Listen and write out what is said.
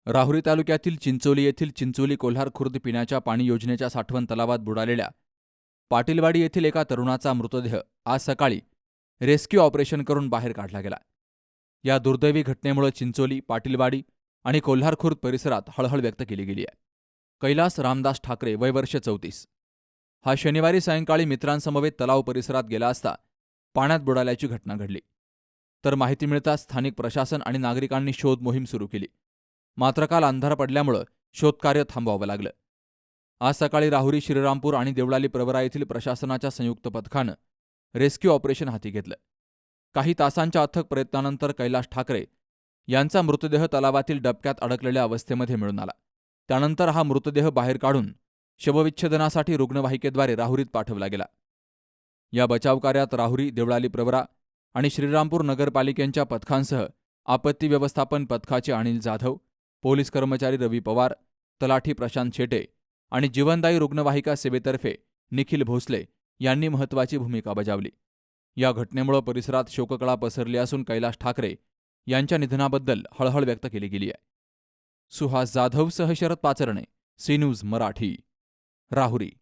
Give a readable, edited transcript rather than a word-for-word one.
राहुरी तालुक्यातील चिंचोली येथील चिंचोली कोल्हार खुर्द पिण्याच्या पाणी योजनेच्या साठवण तलावात बुडालेल्या पाटीलवाडी येथील एका तरुणाचा मृतदेह आज सकाळी रेस्क्यू ऑपरेशन करून बाहेर काढला गेला. या दुर्दैवी घटनेमुळे चिंचोली, पाटीलवाडी आणि कोल्हार खुर्द परिसरात हळहळ व्यक्त केली गेली आहे. कैलास रामदास ठाकरे, वय वर्ष 34, हा शनिवारी सायंकाळी मित्रांसमवेत तलाव परिसरात गेला असता पाण्यात बुडाल्याची घटना घडली. तर माहिती मिळताच स्थानिक प्रशासन आणि नागरिकांनी शोध मोहीम सुरू केली. मात्र काल अंधार पडल्यामुळं शोधकार्य थांबवावं लागलं. आज सकाळी राहुरी, श्रीरामपूर आणि देवळाली प्रवरा येथील प्रशासनाच्या संयुक्त पथकानं रेस्क्यू ऑपरेशन हाती घेतलं. काही तासांच्या अथक प्रयत्नानंतर कैलास ठाकरे यांचा मृतदेह तलावातील डबक्यात अडकलेल्या अवस्थेमध्ये मिळून आला. त्यानंतर हा मृतदेह बाहेर काढून शवविच्छेदनासाठी रुग्णवाहिकेद्वारे राहुरीत पाठवला गेला. या बचावकार्यात राहुरी, देवळाली प्रवरा आणि श्रीरामपूर नगरपालिकेच्या पथकांसह आपत्ती व्यवस्थापन पथकाचे अनिल जाधव, पोलीस कर्मचारी रवी पवार, तलाठी प्रशांत शेटे आणि जीवनदायी रुग्णवाहिका सेवेतर्फे निखिल भोसले यांनी महत्त्वाची भूमिका बजावली. या घटनेमुळे परिसरात शोककळा पसरली असून कैलास ठाकरे यांच्या निधनाबद्दल हळहळ व्यक्त केली गेली आहे. सुहास जाधवसह शरद पाचरणे, सी न्यूज मराठी, राहुरी.